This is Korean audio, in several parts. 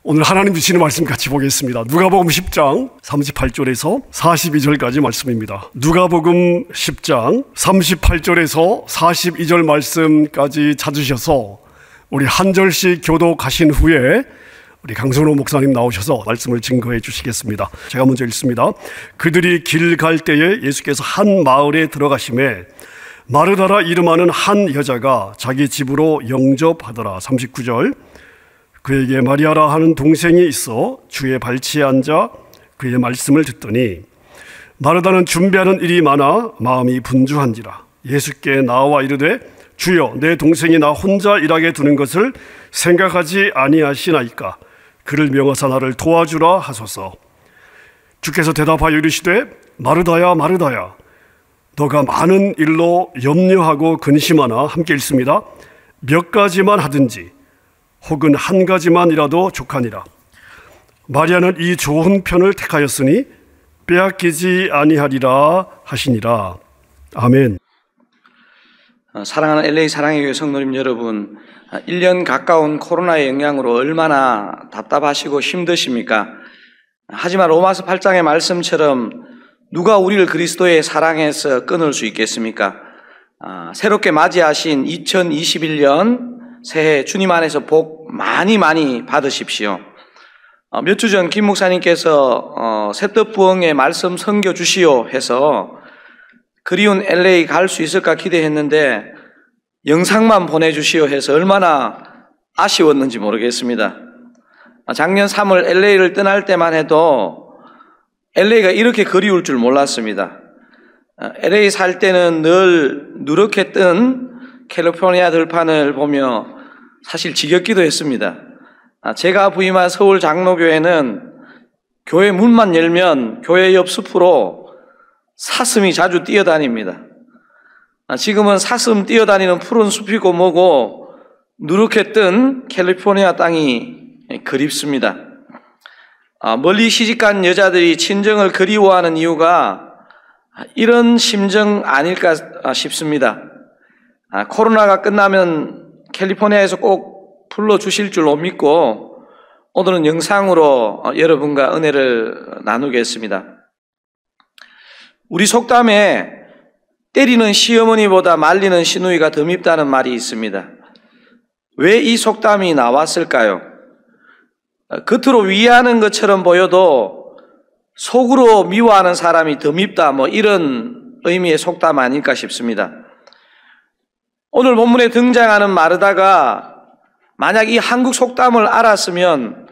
오늘 하나님 주시는 말씀 같이 보겠습니다. 누가복음 10장 38절에서 42절까지 말씀입니다. 누가복음 10장 38절에서 42절 말씀까지 찾으셔서 우리 한 절씩 교독하신 후에 우리 강선호 목사님 나오셔서 말씀을 증거해 주시겠습니다. 제가 먼저 읽습니다. 그들이 길 갈 때에 예수께서 한 마을에 들어가심에 마르다라 이름하는 한 여자가 자기 집으로 영접하더라. 39절 그에게 마리아라 하는 동생이 있어 주의 발치에 앉아 그의 말씀을 듣더니 마르다는 준비하는 일이 많아 마음이 분주한지라. 예수께 나와 이르되 주여 내 동생이 나 혼자 일하게 두는 것을 생각하지 아니하시나이까. 그를 명하사 나를 도와주라 하소서. 주께서 대답하여 이르시되 마르다야 마르다야 너가 많은 일로 염려하고 근심하나 함께 읽습니다. 몇 가지만 하든지 혹은 한 가지만이라도 족하니라. 마리아는 이 좋은 편을 택하였으니 빼앗기지 아니하리라 하시니라. 아멘. 사랑하는 LA 사랑의 교회 성도님 여러분, 1년 가까운 코로나의 영향으로 얼마나 답답하시고 힘드십니까? 하지만 로마서 8장의 말씀처럼 누가 우리를 그리스도의 사랑에서 끊을 수 있겠습니까? 새롭게 맞이하신 2021년 새해 주님 안에서 복 많이 받으십시오. 몇 주 전 김 목사님께서 새뜻부엉의 말씀 선교 주시오 해서 그리운 LA 갈 수 있을까 기대했는데 영상만 보내주시오 해서 얼마나 아쉬웠는지 모르겠습니다. 작년 3월 LA를 떠날 때만 해도 LA가 이렇게 그리울 줄 몰랐습니다. LA 살 때는 늘 누렇게 뜬 캘리포니아 들판을 보며 사실 지겹기도 했습니다. 제가 부임한 서울 장로교회는 교회 문만 열면 교회 옆 숲으로 사슴이 자주 뛰어다닙니다. 지금은 사슴 뛰어다니는 푸른 숲이고 뭐고 누렇게 뜬 캘리포니아 땅이 그립습니다. 멀리 시집간 여자들이 친정을 그리워하는 이유가 이런 심정 아닐까 싶습니다. 코로나가 끝나면 캘리포니아에서 꼭 불러주실 줄 믿고 오늘은 영상으로 여러분과 은혜를 나누겠습니다. 우리 속담에 때리는 시어머니보다 말리는 시누이가 더 밉다는 말이 있습니다. 왜 이 속담이 나왔을까요? 겉으로 위하는 것처럼 보여도 속으로 미워하는 사람이 더 밉다, 이런 의미의 속담 아닐까 싶습니다. 오늘 본문에 등장하는 마르다가 만약 이 한국 속담을 알았으면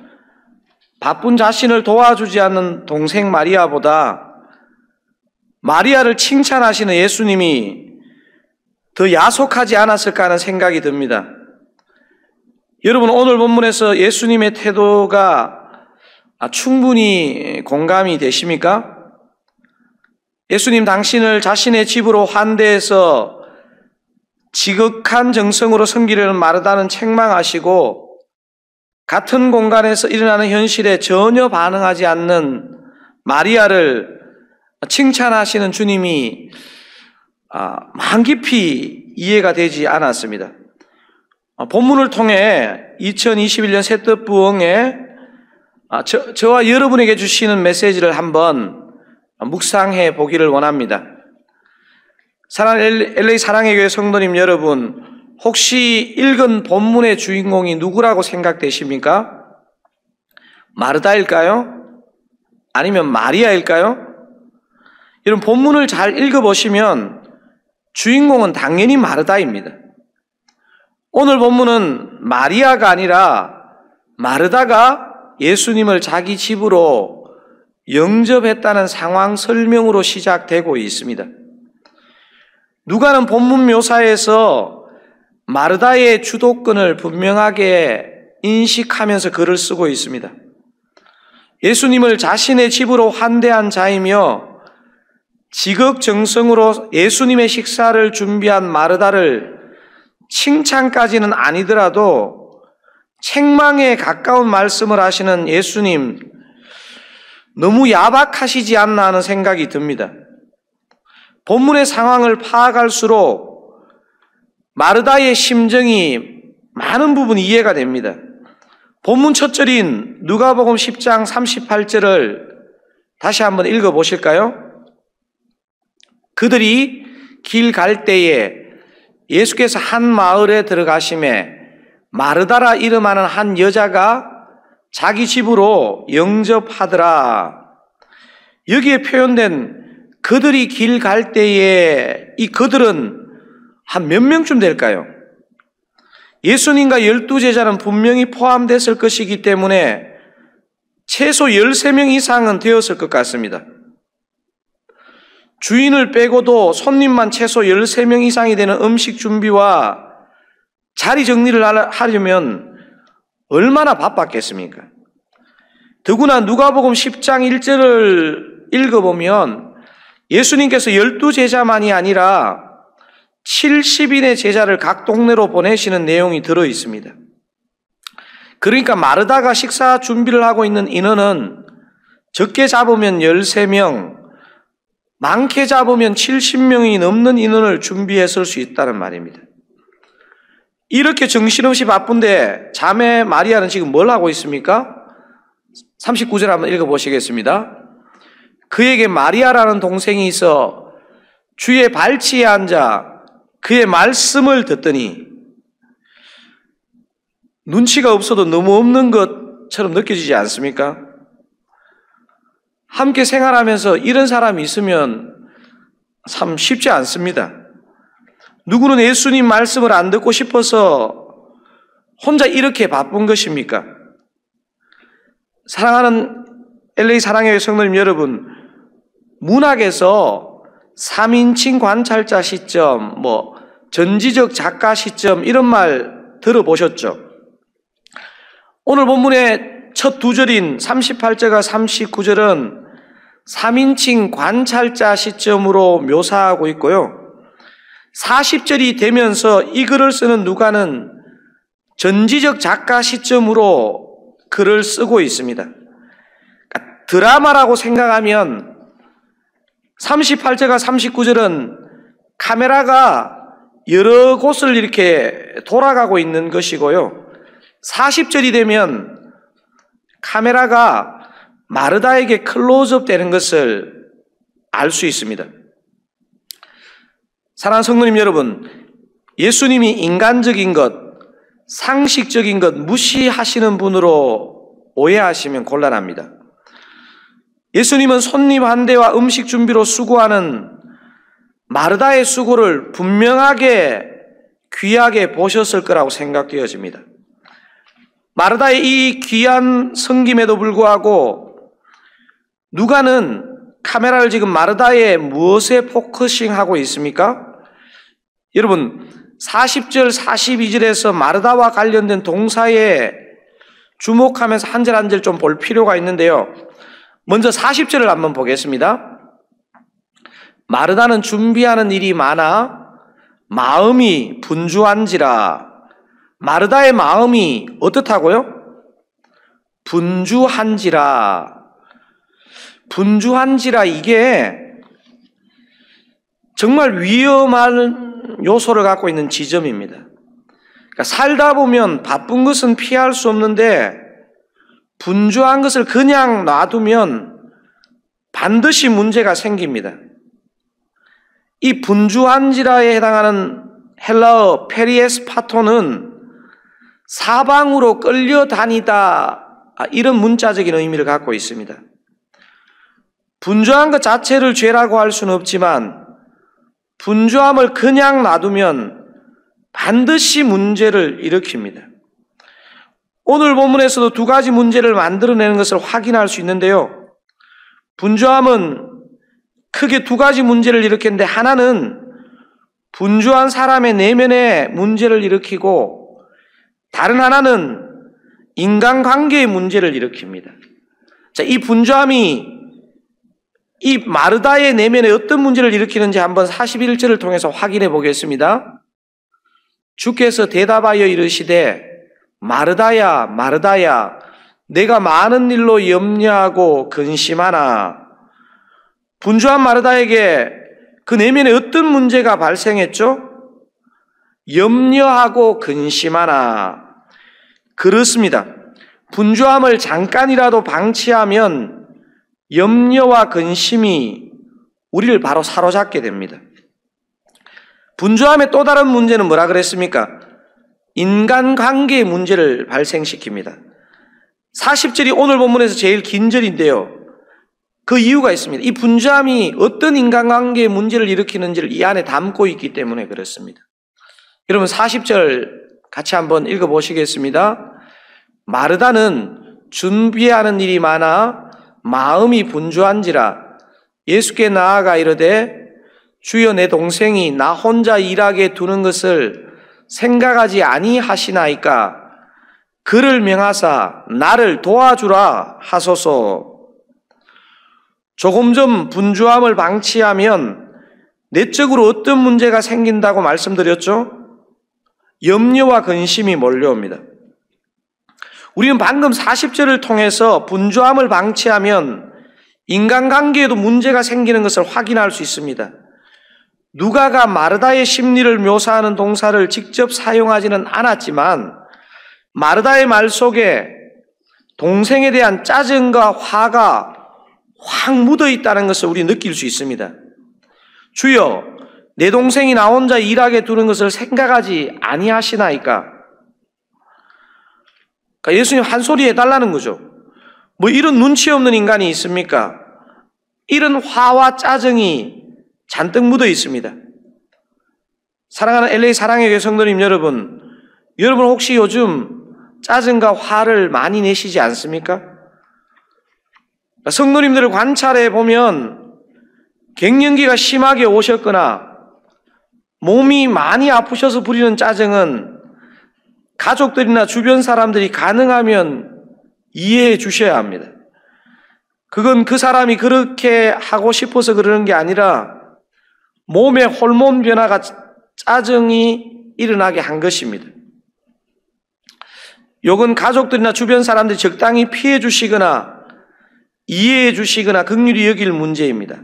바쁜 자신을 도와주지 않는 동생 마리아보다 마리아를 칭찬하시는 예수님이 더 야속하지 않았을까 하는 생각이 듭니다. 여러분, 오늘 본문에서 예수님의 태도가 충분히 공감이 되십니까? 예수님 당신을 자신의 집으로 환대해서 지극한 정성으로 섬기려는 마르다는 책망하시고 같은 공간에서 일어나는 현실에 전혀 반응하지 않는 마리아를 칭찬하시는 주님이 마음 깊이 이해가 되지 않았습니다. 본문을 통해 2021년 새뜻부엉에 저와 여러분에게 주시는 메시지를 한번 묵상해 보기를 원합니다. 사랑하는 LA 사랑의 교회 성도님 여러분, 혹시 읽은 본문의 주인공이 누구라고 생각되십니까? 마르다일까요? 아니면 마리아일까요? 여러분, 본문을 잘 읽어보시면 주인공은 당연히 마르다입니다. 오늘 본문은 마리아가 아니라 마르다가 예수님을 자기 집으로 영접했다는 상황 설명으로 시작되고 있습니다. 누가는 본문 묘사에서 마르다의 주도권을 분명하게 인식하면서 글을 쓰고 있습니다. 예수님을 자신의 집으로 환대한 자이며 지극정성으로 예수님의 식사를 준비한 마르다를 칭찬까지는 아니더라도 책망에 가까운 말씀을 하시는 예수님, 너무 야박하시지 않나 하는 생각이 듭니다. 본문의 상황을 파악할수록 마르다의 심정이 많은 부분 이해가 됩니다. 본문 첫 절인 누가복음 10장 38절을 다시 한번 읽어보실까요? 그들이 길 갈 때에 예수께서 한 마을에 들어가심에 마르다라 이름하는 한 여자가 자기 집으로 영접하더라. 여기에 표현된 그들이 길 갈 때에 이 그들은 한 몇 명쯤 될까요? 예수님과 12제자는 분명히 포함됐을 것이기 때문에 최소 13명 이상은 되었을 것 같습니다. 주인을 빼고도 손님만 최소 13명 이상이 되는 음식 준비와 자리 정리를 하려면 얼마나 바빴겠습니까? 더구나 누가복음 10장 1절을 읽어보면 예수님께서 12제자만이 아니라 70인의 제자를 각 동네로 보내시는 내용이 들어 있습니다. 그러니까 마르다가 식사 준비를 하고 있는 인원은 적게 잡으면 13명, 많게 잡으면 70명이 넘는 인원을 준비했을 수 있다는 말입니다. 이렇게 정신없이 바쁜데 자매 마리아는 지금 뭘 하고 있습니까? 39절 한번 읽어보시겠습니다. 그에게 마리아라는 동생이 있어 주의 발치에 앉아 그의 말씀을 듣더니, 눈치가 없어도 너무 없는 것처럼 느껴지지 않습니까? 함께 생활하면서 이런 사람이 있으면 참 쉽지 않습니다. 누구는 예수님 말씀을 안 듣고 싶어서 혼자 이렇게 바쁜 것입니까? 사랑하는 LA 사랑의 성도님 여러분, 문학에서 3인칭 관찰자 시점, 전지적 작가 시점 이런 말 들어보셨죠? 오늘 본문의 첫 두 절인 38절과 39절은 3인칭 관찰자 시점으로 묘사하고 있고요. 40절이 되면서 이 글을 쓰는 누가는 전지적 작가 시점으로 글을 쓰고 있습니다. 그러니까 드라마라고 생각하면 38절과 39절은 카메라가 여러 곳을 이렇게 돌아가고 있는 것이고요. 40절이 되면 카메라가 마르다에게 클로즈업 되는 것을 알 수 있습니다. 사랑하는 성도님 여러분, 예수님이 인간적인 것, 상식적인 것 무시하시는 분으로 오해하시면 곤란합니다. 예수님은 손님 환대와 음식 준비로 수고하는 마르다의 수고를 분명하게 귀하게 보셨을 거라고 생각되어집니다. 마르다의 이 귀한 섬김에도 불구하고 누가는 카메라를 지금 마르다의 무엇에 포커싱하고 있습니까? 여러분, 40절, 42절에서 마르다와 관련된 동사에 주목하면서 한 절 한 절 좀 볼 필요가 있는데요. 먼저 40절을 한번 보겠습니다. 마르다는 준비하는 일이 많아 마음이 분주한지라. 마르다의 마음이 어떻다고요? 분주한지라. 분주한지라, 이게 정말 위험한 요소를 갖고 있는 지점입니다. 그러니까 살다 보면 바쁜 것은 피할 수 없는데 분주한 것을 그냥 놔두면 반드시 문제가 생깁니다. 이 분주한지라에 해당하는 헬라어 페리에스파토는 사방으로 끌려다니다, 이런 문자적인 의미를 갖고 있습니다. 분주한 것 자체를 죄라고 할 수는 없지만 분주함을 그냥 놔두면 반드시 문제를 일으킵니다. 오늘 본문에서도 두 가지 문제를 만들어내는 것을 확인할 수 있는데요. 분주함은 크게 두 가지 문제를 일으켰는데, 하나는 분주한 사람의 내면에 문제를 일으키고 다른 하나는 인간관계의 문제를 일으킵니다. 자, 이 분주함이 이 마르다의 내면에 어떤 문제를 일으키는지 한번 41절을 통해서 확인해 보겠습니다. 주께서 대답하여 이르시되 마르다야 마르다야 내가 많은 일로 염려하고 근심하나. 분주한 마르다에게 그 내면에 어떤 문제가 발생했죠? 염려하고 근심하나. 그렇습니다. 분주함을 잠깐이라도 방치하면 염려와 근심이 우리를 바로 사로잡게 됩니다. 분주함의 또 다른 문제는 뭐라 그랬습니까? 인간관계의 문제를 발생시킵니다. 40절이 오늘 본문에서 제일 긴 절인데요. 그 이유가 있습니다. 이 분주함이 어떤 인간관계의 문제를 일으키는지를 이 안에 담고 있기 때문에 그렇습니다. 여러분 40절 같이 한번 읽어보시겠습니다. 마르다는 준비하는 일이 많아 마음이 분주한지라 예수께 나아가 이르되 주여 내 동생이 나 혼자 일하게 두는 것을 생각하지 아니하시나이까 그를 명하사 나를 도와주라 하소서. 조금 전 분주함을 방치하면 내적으로 어떤 문제가 생긴다고 말씀드렸죠? 염려와 근심이 몰려옵니다. 우리는 방금 40절을 통해서 분주함을 방치하면 인간관계에도 문제가 생기는 것을 확인할 수 있습니다. 누가가 마르다의 심리를 묘사하는 동사를 직접 사용하지는 않았지만 마르다의 말 속에 동생에 대한 짜증과 화가 확 묻어 있다는 것을 우리 느낄 수 있습니다. 주여, 내 동생이 나 혼자 일하게 두는 것을 생각하지 아니하시나이까? 그러니까 예수님 한 소리 해달라는 거죠. 뭐 이런 눈치 없는 인간이 있습니까? 이런 화와 짜증이 잔뜩 묻어 있습니다. 사랑하는 LA 사랑의 교회 성도님 여러분 혹시 요즘 짜증과 화를 많이 내시지 않습니까? 성도님들을 관찰해 보면 갱년기가 심하게 오셨거나 몸이 많이 아프셔서 부리는 짜증은 가족들이나 주변 사람들이 가능하면 이해해 주셔야 합니다. 그건 그 사람이 그렇게 하고 싶어서 그러는 게 아니라 몸의 호르몬 변화가 짜증이 일어나게 한 것입니다. 요건 가족들이나 주변 사람들이 적당히 피해 주시거나 이해해 주시거나 긍휼히 여길 문제입니다.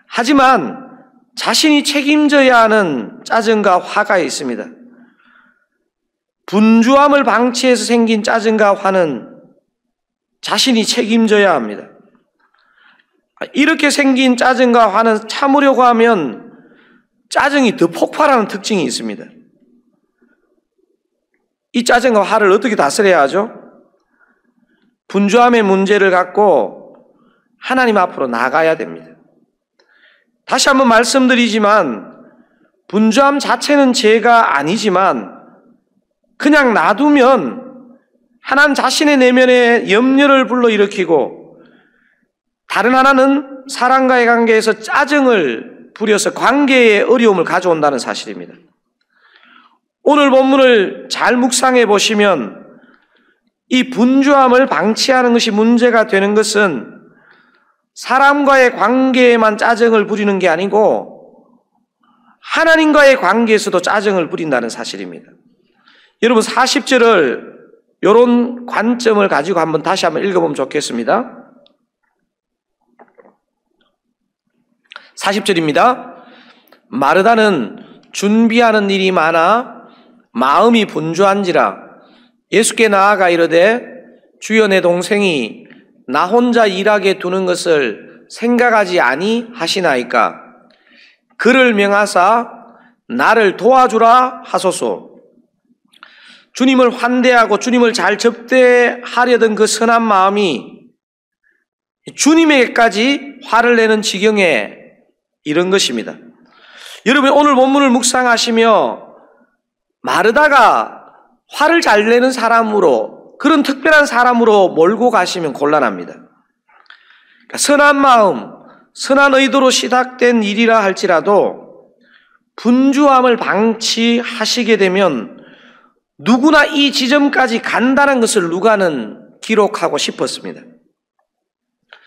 하지만 자신이 책임져야 하는 짜증과 화가 있습니다. 분주함을 방치해서 생긴 짜증과 화는 자신이 책임져야 합니다. 이렇게 생긴 짜증과 화는 참으려고 하면 짜증이 더 폭발하는 특징이 있습니다. 이 짜증과 화를 어떻게 다스려야 하죠? 분주함의 문제를 갖고 하나님 앞으로 나가야 됩니다. 다시 한번 말씀드리지만 분주함 자체는 죄가 아니지만 그냥 놔두면 하나님 자신의 내면에 염려를 불러일으키고 다른 하나는 사람과의 관계에서 짜증을 부려서 관계에 어려움을 가져온다는 사실입니다. 오늘 본문을 잘 묵상해 보시면 이 분주함을 방치하는 것이 문제가 되는 것은 사람과의 관계에만 짜증을 부리는 게 아니고 하나님과의 관계에서도 짜증을 부린다는 사실입니다. 여러분 40절을 이런 관점을 가지고 다시 한번 읽어보면 좋겠습니다. 40절입니다. 마르다는 준비하는 일이 많아 마음이 분주한지라 예수께 나아가 이르되 주여 내 동생이 나 혼자 일하게 두는 것을 생각하지 아니하시나이까 그를 명하사 나를 도와주라 하소서. 주님을 환대하고 주님을 잘 접대하려던 그 선한 마음이 주님에게까지 화를 내는 지경에 이른 것입니다. 여러분 오늘 본문을 묵상하시며 마르다가 화를 잘 내는 사람으로 그런 특별한 사람으로 몰고 가시면 곤란합니다. 그러니까 선한 마음, 선한 의도로 시작된 일이라 할지라도 분주함을 방치하시게 되면 누구나 이 지점까지 간다는 것을 누가는 기록하고 싶었습니다.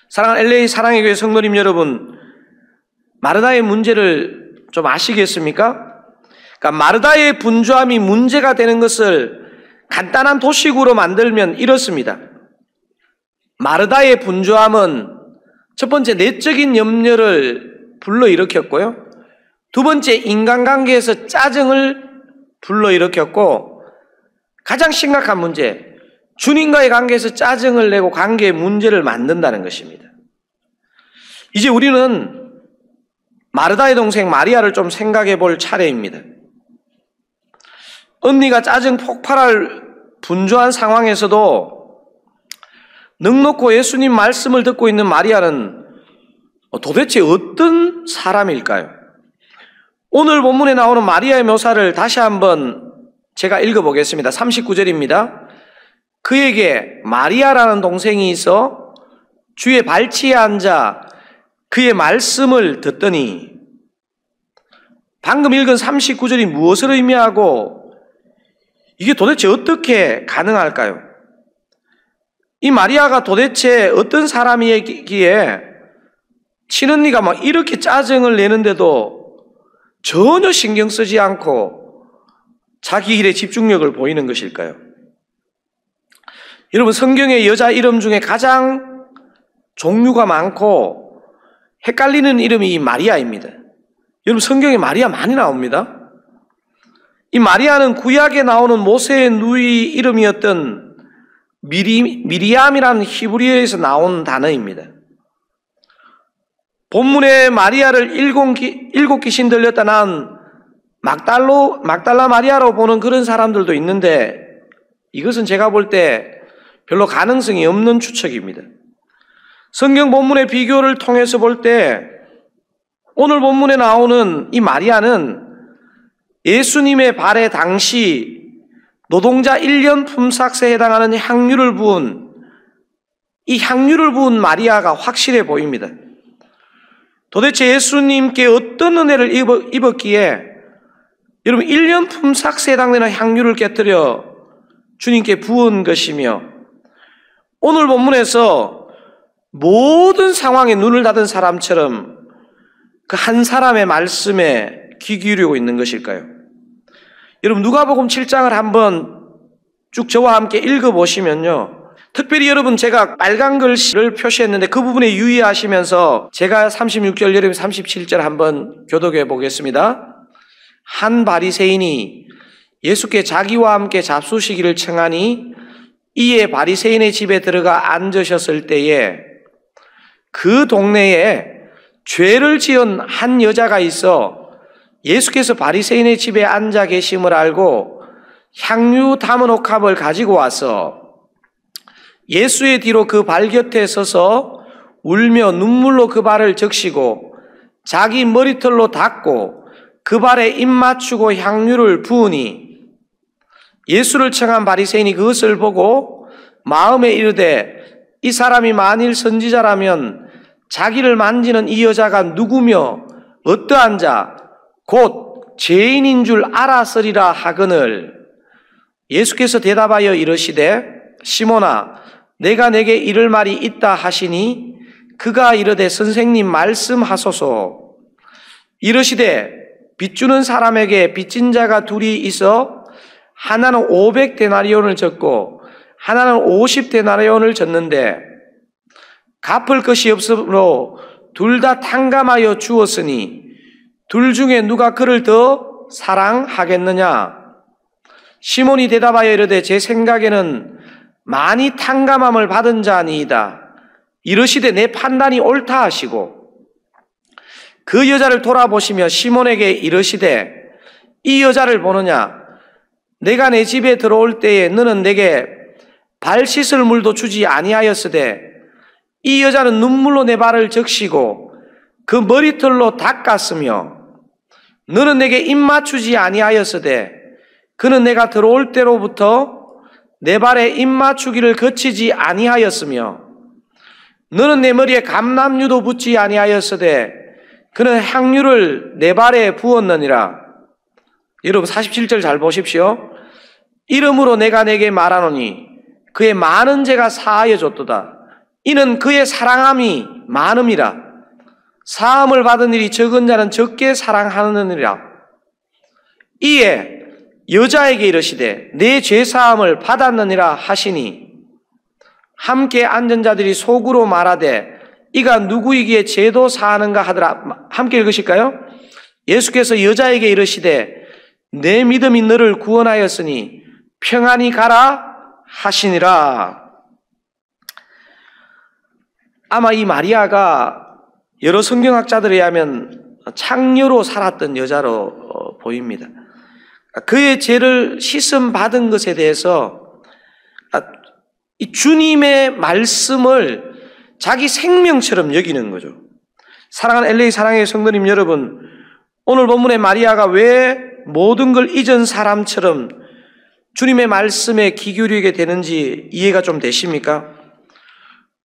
사랑하는 LA 사랑의 교회 성도님 여러분, 마르다의 문제를 좀 아시겠습니까? 그러니까 마르다의 분주함이 문제가 되는 것을 간단한 도식으로 만들면 이렇습니다. 마르다의 분주함은 첫 번째 내적인 염려를 불러일으켰고요. 두 번째 인간관계에서 짜증을 불러일으켰고 가장 심각한 문제, 주님과의 관계에서 짜증을 내고 관계의 문제를 만든다는 것입니다. 이제 우리는 마르다의 동생 마리아를 좀 생각해 볼 차례입니다. 언니가 짜증 폭발할 분주한 상황에서도 넉넉고 예수님 말씀을 듣고 있는 마리아는 도대체 어떤 사람일까요? 오늘 본문에 나오는 마리아의 묘사를 다시 한번 제가 읽어보겠습니다. 39절입니다. 그에게 마리아라는 동생이 있어 주의 발치에 앉아 그의 말씀을 듣더니, 방금 읽은 39절이 무엇을 의미하고 이게 도대체 어떻게 가능할까요? 이 마리아가 도대체 어떤 사람이기에 친언니가 막 이렇게 짜증을 내는데도 전혀 신경 쓰지 않고 자기 일에 집중력을 보이는 것일까요? 여러분, 성경의 여자 이름 중에 가장 종류가 많고 헷갈리는 이름이 마리아입니다. 여러분, 성경에 마리아 많이 나옵니다. 이 마리아는 구약에 나오는 모세의 누이 이름이었던 미리암이라는 히브리어에서 나온 단어입니다. 본문에 마리아를 일곱 귀신 들렸다 난 막달라 마리아로 보는 그런 사람들도 있는데, 이것은 제가 볼 때 별로 가능성이 없는 추측입니다. 성경 본문의 비교를 통해서 볼 때 오늘 본문에 나오는 이 마리아는 예수님의 발에 당시 노동자 1년 품삯에 해당하는 향유를 부은 마리아가 확실해 보입니다. 도대체 예수님께 어떤 은혜를 입었기에 여러분 1년 품삯에 해당되는 향유를 깨뜨려 주님께 부은 것이며, 오늘 본문에서 모든 상황에 눈을 닫은 사람처럼 그 한 사람의 말씀에 귀 기울이고 있는 것일까요? 여러분, 누가복음 7장을 한번 쭉 저와 함께 읽어보시면요, 특별히 여러분 제가 빨간 글씨를 표시했는데 그 부분에 유의하시면서 제가 36절 여러분 37절 한번 교독해 보겠습니다. 한 바리새인이 예수께 자기와 함께 잡수시기를 청하니 이에 바리새인의 집에 들어가 앉으셨을 때에 그 동네에 죄를 지은 한 여자가 있어 예수께서 바리새인의 집에 앉아 계심을 알고 향유 담은 옥합을 가지고 와서 예수의 뒤로 그 발 곁에 서서 울며 눈물로 그 발을 적시고 자기 머리털로 닦고 그 발에 입 맞추고 향유를 부으니, 예수를 청한 바리새인이 그것을 보고 마음에 이르되 이 사람이 만일 선지자라면 자기를 만지는 이 여자가 누구며 어떠한 자 곧 죄인인 줄 알았으리라 하거늘, 예수께서 대답하여 이르시되 시몬아 내가 내게 이를 말이 있다 하시니 그가 이르되 선생님 말씀하소서. 이르시되 빚주는 사람에게 빚진 자가 둘이 있어 하나는 500데나리온을 졌고 하나는 50데나리온을 졌는데 갚을 것이 없으므로 둘 다 탕감하여 주었으니 둘 중에 누가 그를 더 사랑하겠느냐? 시몬이 대답하여 이르되 제 생각에는 많이 탕감함을 받은 자니이다. 이르시되 내 판단이 옳다 하시고 그 여자를 돌아보시며 시몬에게 이르시되 이 여자를 보느냐? 내가 내 집에 들어올 때에 너는 내게 발 씻을 물도 주지 아니하였으되 이 여자는 눈물로 내 발을 적시고 그 머리털로 닦았으며 너는 내게 입 맞추지 아니하였으되 그는 내가 들어올 때로부터 내 발에 입 맞추기를 거치지 아니하였으며 너는 내 머리에 감람유도 붓지 아니하였으되 그는 향유를 내 발에 부었느니라. 여러분 47절 잘 보십시오. 이름으로 내가 내게 말하노니 그의 많은 죄가 사하여 줬도다. 이는 그의 사랑함이 많음이라. 사함을 받은 일이 적은 자는 적게 사랑하느니라. 이에 여자에게 이르시되 내 죄사함을 받았느니라 하시니 함께 앉은 자들이 속으로 말하되 이가 누구이기에 죄도 사하는가 하더라. 함께 읽으실까요? 예수께서 여자에게 이르시되 내 믿음이 너를 구원하였으니 평안히 가라 하시니라. 아마 이 마리아가 여러 성경학자들에 의하면 창녀로 살았던 여자로 보입니다. 그의 죄를 씻음 받은 것에 대해서 이 주님의 말씀을 자기 생명처럼 여기는 거죠. 사랑하는 LA 사랑의 성도님 여러분, 오늘 본문의 마리아가 왜 모든 걸 잊은 사람처럼 주님의 말씀에 귀 기울이게 되는지 이해가 좀 되십니까?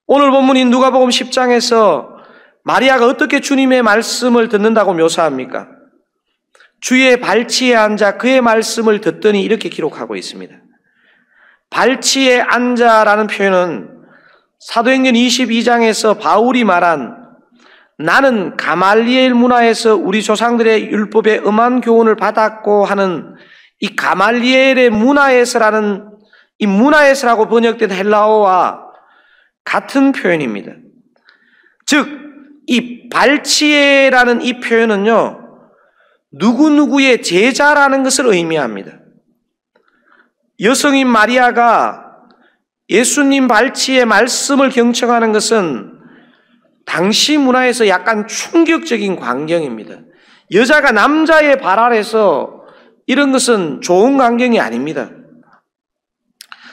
오늘 본문인 누가복음 10장에서 마리아가 어떻게 주님의 말씀을 듣는다고 묘사합니까? 주의 발치에 앉아 그의 말씀을 듣더니 이렇게 기록하고 있습니다. 발치에 앉아라는 표현은 사도행전 22장에서 바울이 말한 나는 가말리엘 문화에서 우리 조상들의 율법에 엄한 교훈을 받았고 하는 이 가말리엘의 문화에서라는 이 문화에서라고 번역된 헬라어와 같은 표현입니다. 즉 이 발치에라는 이 표현은요, 누구누구의 제자라는 것을 의미합니다. 여성인 마리아가 예수님 발치의 말씀을 경청하는 것은 당시 문화에서 약간 충격적인 광경입니다. 여자가 남자의 발 아래서 이런 것은 좋은 광경이 아닙니다.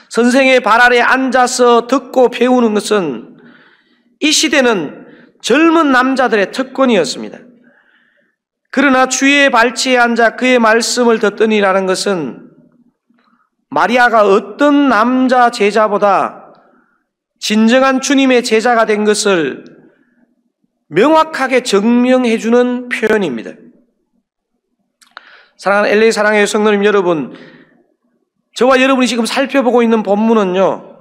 선생의 발 아래 앉아서 듣고 배우는 것은 이 시대는 젊은 남자들의 특권이었습니다. 그러나 주의 발치에 앉아 그의 말씀을 듣더니라는 것은 마리아가 어떤 남자 제자보다 진정한 주님의 제자가 된 것을 명확하게 증명해 주는 표현입니다. 사랑하는 LA 사랑의 성도님 여러분, 저와 여러분이 지금 살펴보고 있는 본문은요,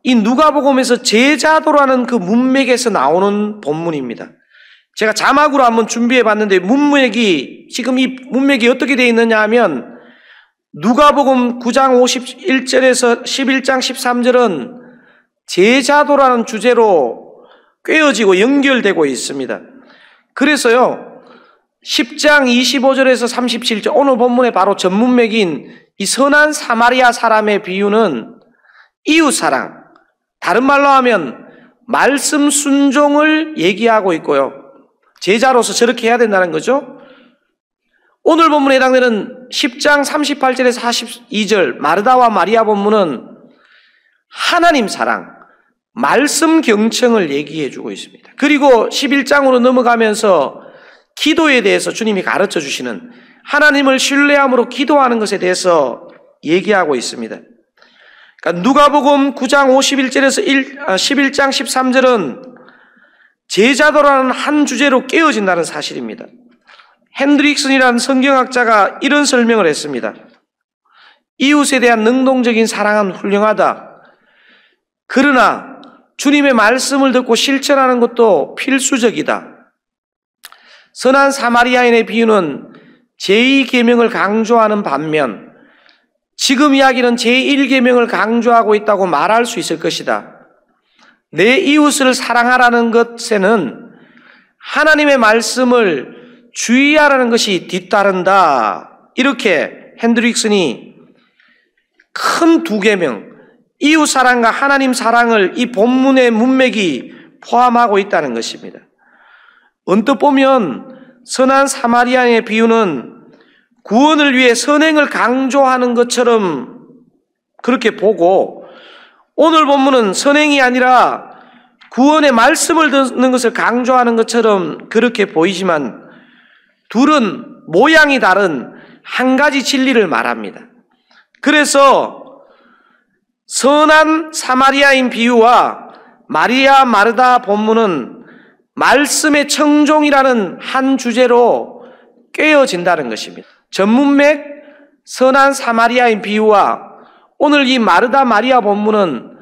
이 누가복음에서 제자도라는 그 문맥에서 나오는 본문입니다. 제가 자막으로 한번 준비해 봤는데 지금 이 문맥이 어떻게 되어 있느냐 하면 누가복음 9장 51절에서 11장 13절은 제자도라는 주제로 꿰어지고 연결되고 있습니다. 그래서요, 10장 25절에서 37절, 오늘 본문의 바로 전문맥인 이 선한 사마리아 사람의 비유는 이웃사랑, 다른 말로 하면 말씀 순종을 얘기하고 있고요. 제자로서 저렇게 해야 된다는 거죠. 오늘 본문에 해당되는 10장 38절에서 42절 마르다와 마리아 본문은 하나님 사랑, 말씀 경청을 얘기해 주고 있습니다. 그리고 11장으로 넘어가면서 기도에 대해서 주님이 가르쳐 주시는 하나님을 신뢰함으로 기도하는 것에 대해서 얘기하고 있습니다. 그러니까 누가복음 9장 51절에서 11장 13절은 제자도라는 한 주제로 깨어진다는 사실입니다. 핸드릭슨이라는 성경학자가 이런 설명을 했습니다. 이웃에 대한 능동적인 사랑은 훌륭하다. 그러나 주님의 말씀을 듣고 실천하는 것도 필수적이다. 선한 사마리아인의 비유는 제2계명을 강조하는 반면 지금 이야기는 제1계명을 강조하고 있다고 말할 수 있을 것이다. 내 이웃을 사랑하라는 것에는 하나님의 말씀을 주의하라는 것이 뒤따른다. 이렇게 핸드릭슨이 큰 두 계명, 이웃 사랑과 하나님 사랑을 이 본문의 문맥이 포함하고 있다는 것입니다. 언뜻 보면 선한 사마리아인의 비유는 구원을 위해 선행을 강조하는 것처럼 그렇게 보고, 오늘 본문은 선행이 아니라 구원의 말씀을 듣는 것을 강조하는 것처럼 그렇게 보이지만 둘은 모양이 다른 한 가지 진리를 말합니다. 그래서 선한 사마리아인 비유와 마리아 마르다 본문은 말씀의 청종이라는 한 주제로 꿰어진다는 것입니다. 전문맥 선한 사마리아인 비유와 오늘 이 마르다 마리아 본문은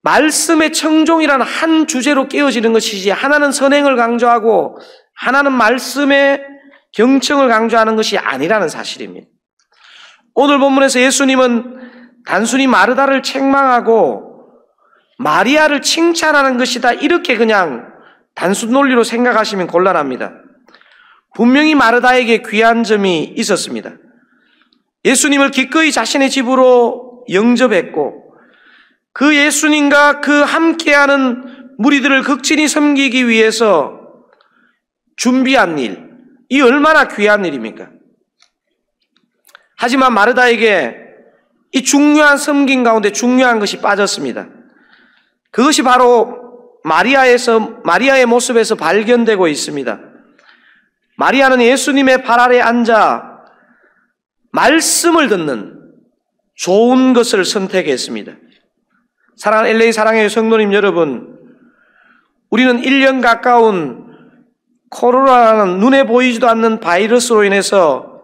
말씀의 청종이라는 한 주제로 깨어지는 것이지, 하나는 선행을 강조하고 하나는 말씀의 경청을 강조하는 것이 아니라는 사실입니다. 오늘 본문에서 예수님은 단순히 마르다를 책망하고 마리아를 칭찬하는 것이다, 이렇게 그냥 단순 논리로 생각하시면 곤란합니다. 분명히 마르다에게 귀한 점이 있었습니다. 예수님을 기꺼이 자신의 집으로 영접했고 그 예수님과 그 함께하는 무리들을 극진히 섬기기 위해서 준비한 일, 이 얼마나 귀한 일입니까? 하지만 마르다에게 이 중요한 섬김 가운데 중요한 것이 빠졌습니다. 그것이 바로 마리아의 모습에서 발견되고 있습니다. 마리아는 예수님의 발 아래 앉아 말씀을 듣는 좋은 것을 선택했습니다. 사랑하는 LA 사랑의 성도님 여러분, 우리는 1년 가까운 코로나라는 눈에 보이지도 않는 바이러스로 인해서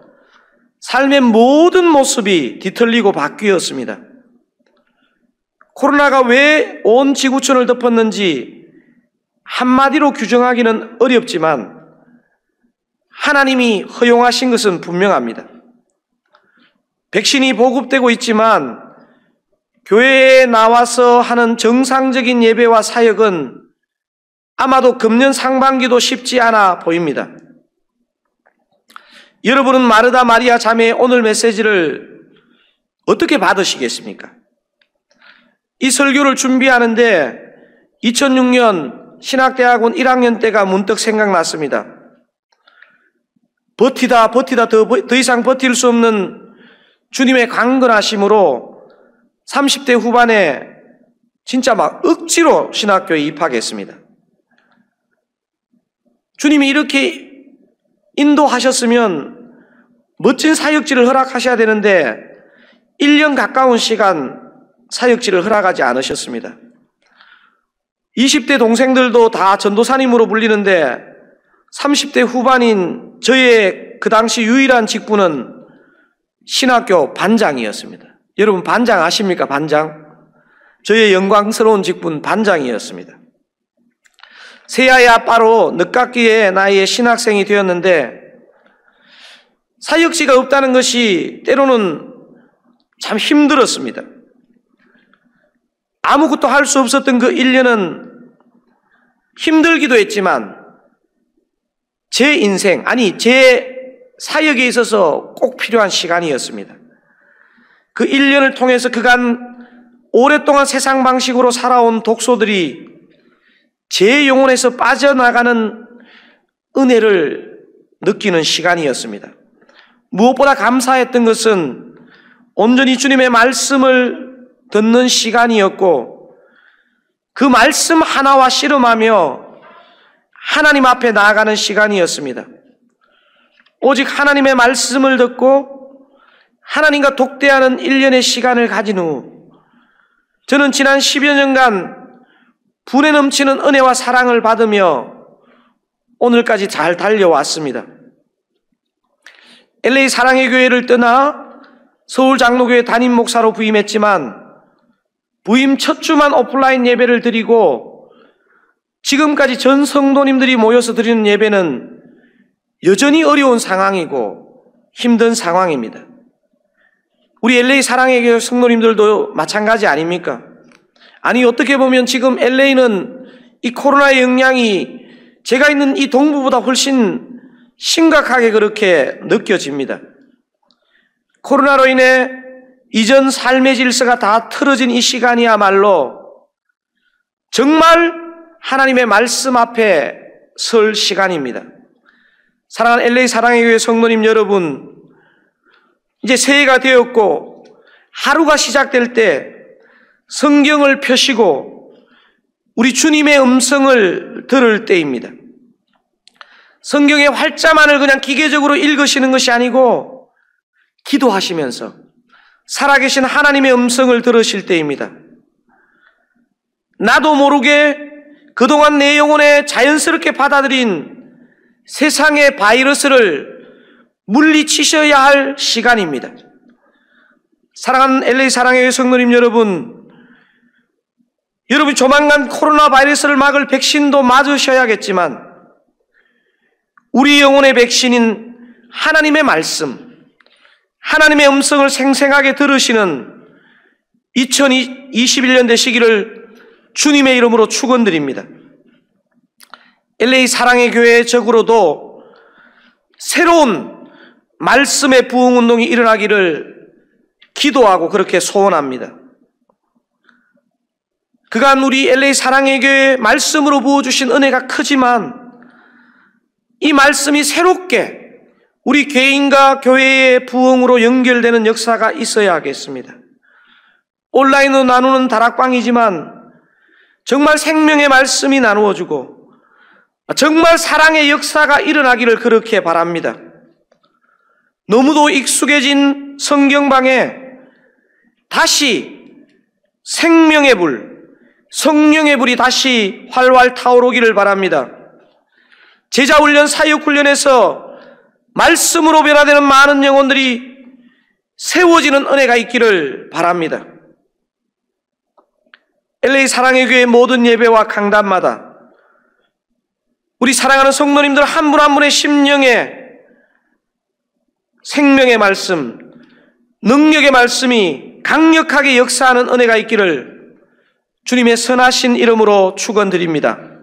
삶의 모든 모습이 뒤틀리고 바뀌었습니다. 코로나가 왜 온 지구촌을 덮었는지 한마디로 규정하기는 어렵지만 하나님이 허용하신 것은 분명합니다. 백신이 보급되고 있지만 교회에 나와서 하는 정상적인 예배와 사역은 아마도 금년 상반기도 쉽지 않아 보입니다. 여러분은 마르다 마리아 자매의 오늘 메시지를 어떻게 받으시겠습니까? 이 설교를 준비하는데 2006년 신학대학원 1학년 때가 문득 생각났습니다. 버티다 더 이상 버틸 수 없는 주님의 강건하심으로 30대 후반에 진짜 막 억지로 신학교에 입학했습니다. 주님이 이렇게 인도하셨으면 멋진 사역지를 허락하셔야 되는데 1년 가까운 시간 사역지를 허락하지 않으셨습니다. 20대 동생들도 다 전도사님으로 불리는데 30대 후반인 저의 그 당시 유일한 직분은 신학교 반장이었습니다. 여러분 반장 아십니까? 반장? 저의 영광스러운 직분 반장이었습니다. 새아이 아빠로 늦깎이의 나이에 신학생이 되었는데 사역지가 없다는 것이 때로는 참 힘들었습니다. 아무것도 할 수 없었던 그 1년은 힘들기도 했지만 제 인생, 아니 제 사역에 있어서 꼭 필요한 시간이었습니다. 그 1년을 통해서 그간 오랫동안 세상 방식으로 살아온 독소들이 제 영혼에서 빠져나가는 은혜를 느끼는 시간이었습니다. 무엇보다 감사했던 것은 온전히 주님의 말씀을 듣는 시간이었고 그 말씀 하나와 씨름하며 하나님 앞에 나아가는 시간이었습니다. 오직 하나님의 말씀을 듣고 하나님과 독대하는 1년의 시간을 가진 후 저는 지난 10여 년간 분에 넘치는 은혜와 사랑을 받으며 오늘까지 잘 달려왔습니다. LA 사랑의 교회를 떠나 서울 장로교회 담임 목사로 부임했지만 부임 첫 주만 오프라인 예배를 드리고 지금까지 전 성도님들이 모여서 드리는 예배는 여전히 어려운 상황이고 힘든 상황입니다. 우리 LA 사랑의 교회 성도님들도 마찬가지 아닙니까? 아니 어떻게 보면 지금 LA는 이 코로나의 영향이 제가 있는 이 동부보다 훨씬 심각하게 그렇게 느껴집니다. 코로나로 인해 이전 삶의 질서가 다 틀어진 이 시간이야말로 정말 하나님의 말씀 앞에 설 시간입니다. 사랑하는 LA 사랑의 교회 성도님 여러분, 이제 새해가 되었고 하루가 시작될 때 성경을 펴시고 우리 주님의 음성을 들을 때입니다. 성경의 활자만을 그냥 기계적으로 읽으시는 것이 아니고 기도하시면서 살아계신 하나님의 음성을 들으실 때입니다. 나도 모르게 그동안 내 영혼에 자연스럽게 받아들인 세상의 바이러스를 물리치셔야 할 시간입니다. 사랑하는 LA 사랑의 성도님 여러분, 여러분이 조만간 코로나 바이러스를 막을 백신도 맞으셔야겠지만 우리 영혼의 백신인 하나님의 말씀, 하나님의 음성을 생생하게 들으시는 2021년 되시기를 주님의 이름으로 축원드립니다. LA 사랑의 교회의 적으로도 새로운 말씀의 부흥운동이 일어나기를 기도하고 그렇게 소원합니다. 그간 우리 LA 사랑의 교회 말씀으로 부어주신 은혜가 크지만 이 말씀이 새롭게 우리 개인과 교회의 부흥으로 연결되는 역사가 있어야 하겠습니다. 온라인으로 나누는 다락방이지만 정말 생명의 말씀이 나누어지고 정말 사랑의 역사가 일어나기를 그렇게 바랍니다. 너무도 익숙해진 성경방에 다시 생명의 불, 성령의 불이 다시 활활 타오르기를 바랍니다. 제자훈련, 사역훈련에서 말씀으로 변화되는 많은 영혼들이 세워지는 은혜가 있기를 바랍니다. LA 사랑의 교회 모든 예배와 강단마다 우리 사랑하는 성도님들 한 분 한 분의 심령에 생명의 말씀, 능력의 말씀이 강력하게 역사하는 은혜가 있기를 주님의 선하신 이름으로 축원드립니다.